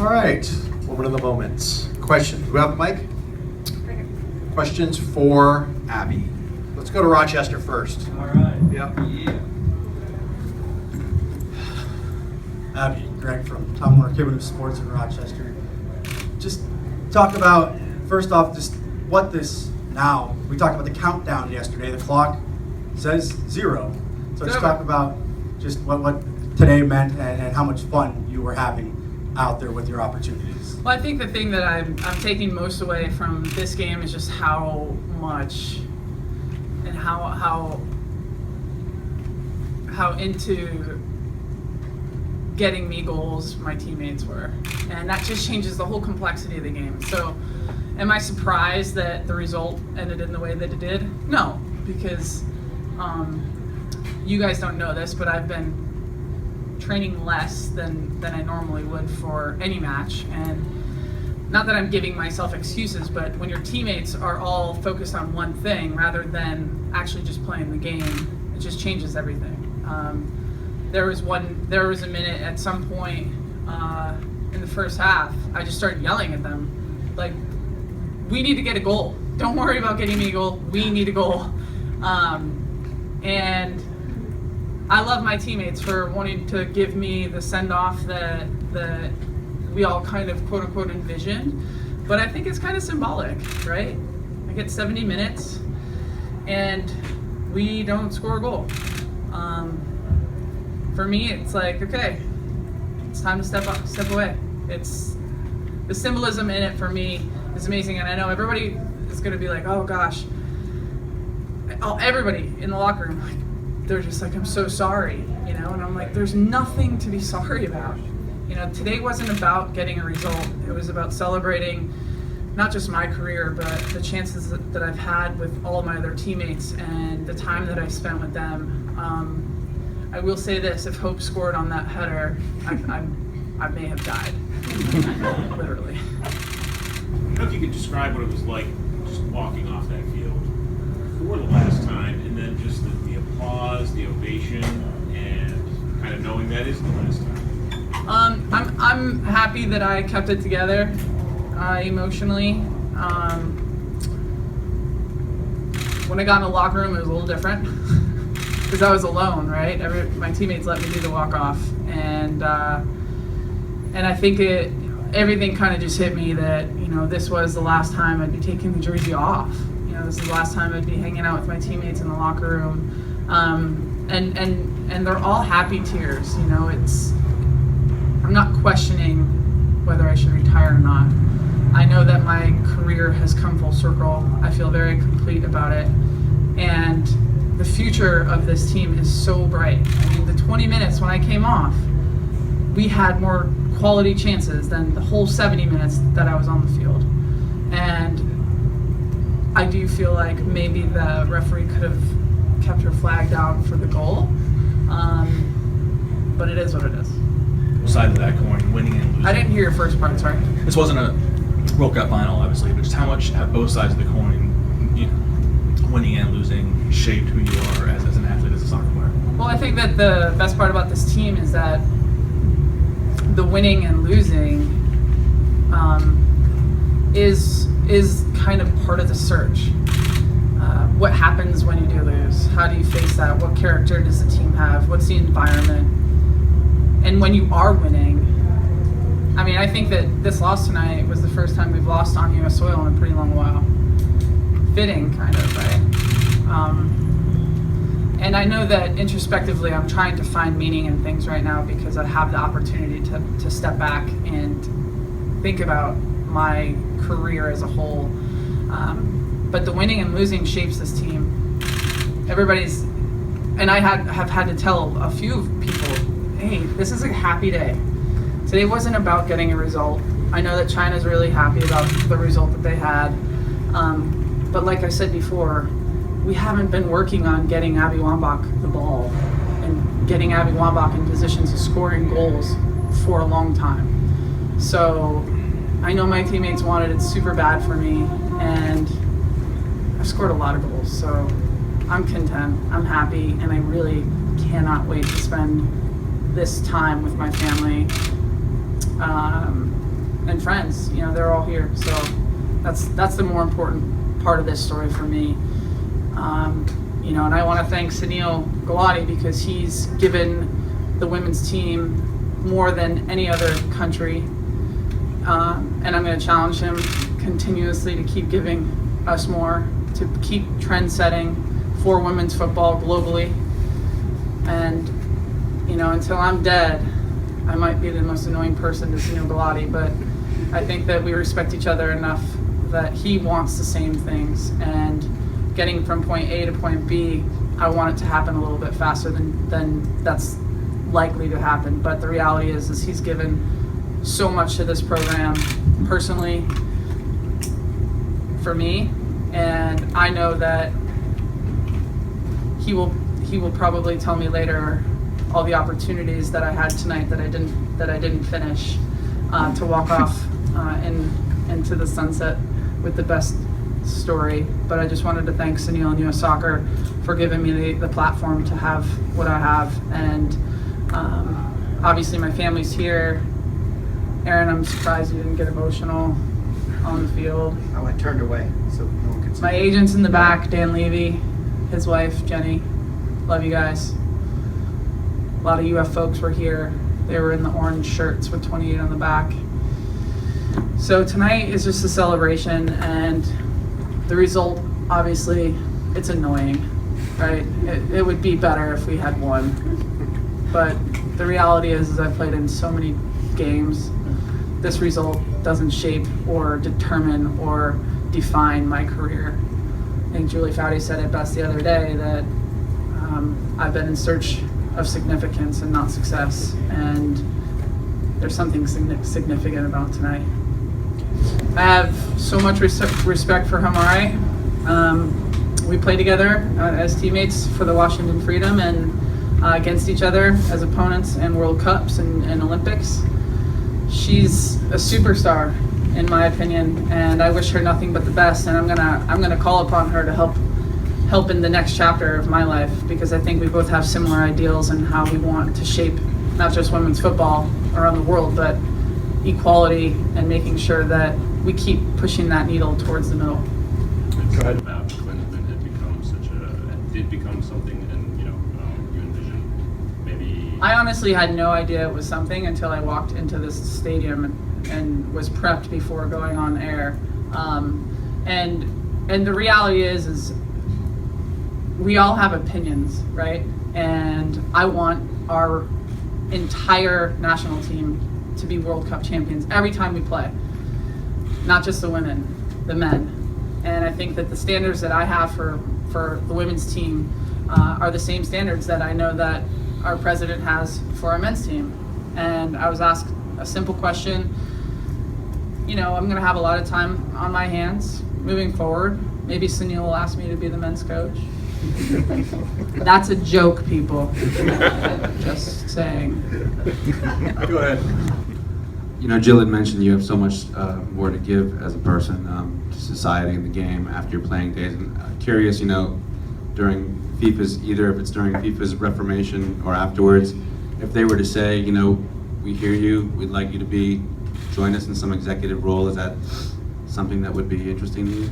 All right, woman of the moment. Question, do we have a mic? Questions for Abby. Let's go to Rochester first. All right. Yep. Yeah. Abby, Greg from Tom Warner Cable News Sports in Rochester. Just talk about, first off, just what this now, we talked about the countdown yesterday, the clock says 0. So just talk about just what today meant and how much fun you were having out there with your opportunities. Well, I think the thing that I'm taking most away from this game is just how much and how into getting me goals my teammates were, and that just changes the whole complexity of the game. So am I surprised that the result ended in the way that it did? No, because you guys don't know this, but I've been training less than I normally would for any match, and not that I'm giving myself excuses, but when your teammates are all focused on one thing rather than actually just playing the game, it just changes everything. There was a minute at some point in the first half, I just started yelling at them, like, we need to get a goal. Don't worry about getting me a goal. We need a goal. And I love my teammates for wanting to give me the send-off that we all kind of quote-unquote envisioned. But I think it's kind of symbolic, right? I get 70 minutes and we don't score a goal. For me, it's like, okay, it's time to step away. It's the symbolism in it for me is amazing, and I know everybody is going to be like, oh gosh, everybody in the locker room, like, they're just like, I'm so sorry, you know, and I'm like, there's nothing to be sorry about. You know, today wasn't about getting a result. It was about celebrating not just my career, but the chances that I've had with all of my other teammates and the time that I spent with them. I will say this, if Hope scored on that header, I may have died, literally. I don't know if you could describe what it was like just walking off that field for the last time, and then just the applause, the ovation, and kind of knowing that is the last time. I'm happy that I kept it together emotionally. When I got in the locker room, it was a little different because I was alone, right? My teammates let me do the walk-off, and I think everything kind of just hit me that, you know, this was the last time I'd be taking the jersey off. You know, this is the last time I'd be hanging out with my teammates in the locker room, and they're all happy tears. You know, I'm not questioning whether I should retire or not. I know that my career has come full circle. I feel very complete about it, and the future of this team is so bright. I mean, the 20 minutes when I came off, we had more quality chances than the whole 70 minutes that I was on the field. And I do feel like maybe the referee could have kept her flag down for the goal. But it is what it is. Both sides of that coin, winning and losing. I didn't hear your first part, sorry. This wasn't a World Cup final, obviously, but just how much have both sides of the coin, you know, winning and losing, shaped who you are as an athlete, as a soccer player? Well, I think that the best part about this team is that the winning and losing is kind of part of the search. What happens when you do lose? How do you face that? What character does the team have? What's the environment? And when you are winning, I mean, I think that this loss tonight was the first time we've lost on U.S. soil in a pretty long while. Fitting, kind of, right? And I know that introspectively I'm trying to find meaning in things right now because I have the opportunity to step back and think about my career as a whole. But the winning and losing shapes this team. And I have had to tell a few people, hey, this is a happy day. Today wasn't about getting a result. I know that China's really happy about the result that they had. But like I said before, we haven't been working on getting Abby Wambach the ball and getting Abby Wambach in positions of scoring goals for a long time. So I know my teammates wanted it super bad for me, and I've scored a lot of goals. So I'm content, I'm happy, and I really cannot wait to spend this time with my family and friends. You know, they're all here. So that's the more important part of this story for me. You know, and I want to thank Sunil Gulati because he's given the women's team more than any other country. And I'm going to challenge him continuously to keep giving us more, to keep trend setting for women's football globally. And, you know, until I'm dead, I might be the most annoying person to Sunil Gulati, but I think that we respect each other enough that he wants the same things. And getting from point A to point B, I want it to happen a little bit faster than that's likely to happen. But the reality is he's given so much to this program personally for me, and I know that he will probably tell me later all the opportunities that I had tonight that I didn't finish, to walk off into the sunset with the best story. But I just wanted to thank Sunil and US Soccer for giving me the platform to have what I have. And obviously my family's here. Aaron, I'm surprised you didn't get emotional on the field. Oh, I turned away so no one could see. My agent's in the back, Dan Levy, his wife, Jenny. Love you guys. A lot of UF folks were here. They were in the orange shirts with 28 on the back. So tonight is just a celebration, and the result, obviously, it's annoying, right? It would be better if we had won. But the reality is I've played in so many games. This result doesn't shape or determine or define my career. I think Julie Foudy said it best the other day that I've been in search of significance and not success, and there's something significant about tonight. I have so much respect for Hamari. We played together as teammates for the Washington Freedom and against each other as opponents in World Cups and Olympics. She's a superstar, in my opinion, and I wish her nothing but the best. And I'm gonna call upon her to help in the next chapter of my life, because I think we both have similar ideals in how we want to shape not just women's football around the world, but equality and making sure that we keep pushing that needle towards the middle. It's about Klinsmann did become something, and you envision maybe. I honestly had no idea it was something until I walked into this stadium and was prepped before going on air. And the reality is we all have opinions, right? And I want our entire national team to be World Cup champions every time we play. Not just the women, the men. And I think that the standards that I have for the women's team are the same standards that I know that our president has for our men's team. And I was asked a simple question. You know, I'm gonna have a lot of time on my hands moving forward. Maybe Sunil will ask me to be the men's coach. That's a joke, people. Just saying. Go ahead. You know, Jill had mentioned you have so much more to give as a person to society and the game after your playing days. And curious, during FIFA's, either if it's during FIFA's reformation or afterwards, if they were to say, we hear you, we'd like you to join us in some executive role, is that something that would be interesting to you?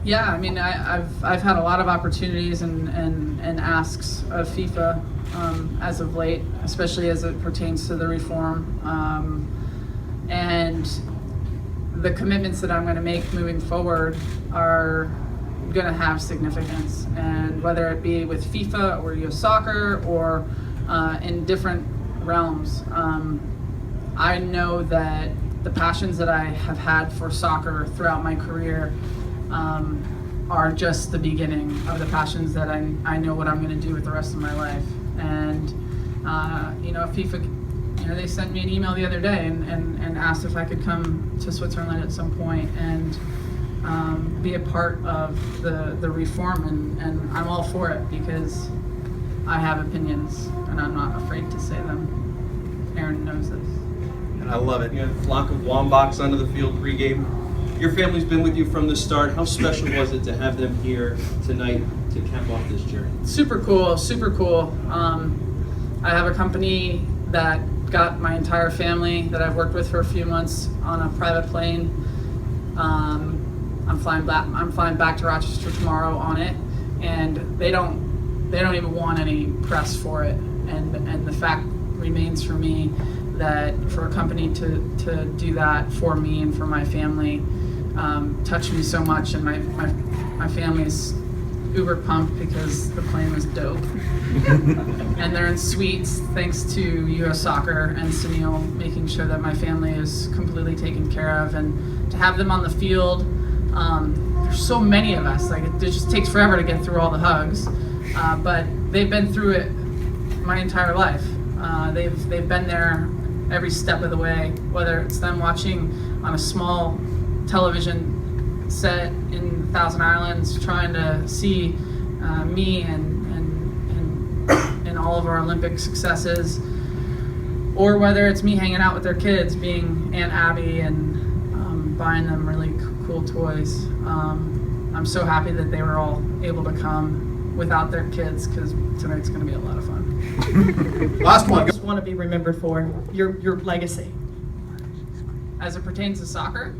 Yeah, I mean, I've had a lot of opportunities and asks of FIFA as of late, especially as it pertains to the reform. And the commitments that I'm going to make moving forward are going to have significance. And whether it be with FIFA or US Soccer or in different realms, I know that the passions that I have had for soccer throughout my career are just the beginning of the passions that I know what I'm going to do with the rest of my life. And FIFA, they sent me an email the other day and asked if I could come to Switzerland at some point and be a part of the reform, and I'm all for it because I have opinions and I'm not afraid to say them. Aaron knows this. And I love it. You had a flock of Wambachs onto the field pregame. Your family's been with you from the start. How special was it to have them here tonight to cap off this journey? Super cool, super cool. I have a company that got my entire family that I've worked with for a few months on a private plane. I'm flying back to Rochester tomorrow on it, and they don't even want any press for it. And the fact remains for me that for a company to do that for me and for my family touched me so much, and my family's uber pumped because the plane was dope. And they're in suites thanks to US Soccer and Sunil making sure that my family is completely taken care of, and to have them on the field. There's so many of us, like it just takes forever to get through all the hugs, but they've been through it my entire life. They've been there every step of the way, whether it's them watching on a small television set in Thousand Islands trying to see me and all of our Olympic successes, or whether it's me hanging out with their kids, being Aunt Abby and buying them really cool toys. I'm so happy that they were all able to come without their kids, because tonight's going to be a lot of fun. Last one. Just want to be remembered for your legacy As it pertains to soccer,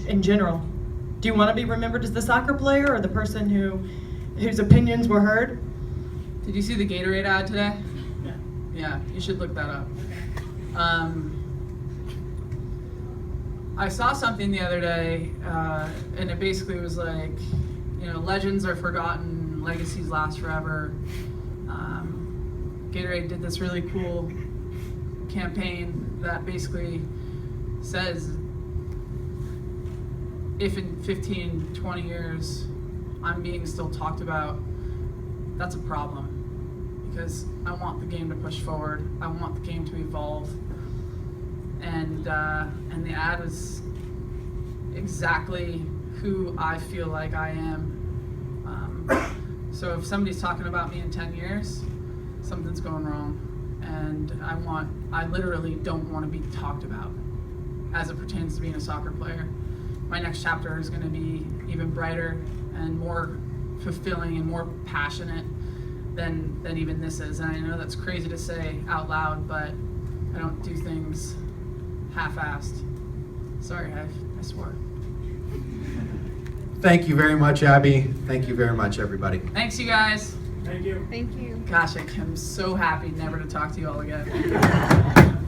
in general. Do you want to be remembered as the soccer player or the person whose opinions were heard? did you see the Gatorade ad today? Yeah, you should look that up. I saw something the other day, and it basically was like, legends are forgotten, legacies last forever. Gatorade did this really cool campaign that basically says, if in 15, 20 years I'm being still talked about, that's a problem. Because I want the game to push forward. I want the game to evolve. And the ad is exactly who I feel like I am. So if somebody's talking about me in 10 years, something's going wrong. And I literally don't want to be talked about as it pertains to being a soccer player. My next chapter is going to be even brighter and more fulfilling and more passionate than even this is. And I know that's crazy to say out loud, but I don't do things half-assed. Sorry, I swore. Thank you very much, Abby. Thank you very much, everybody. Thanks, you guys. Thank you. Thank you. Gosh, I'm so happy never to talk to you all again.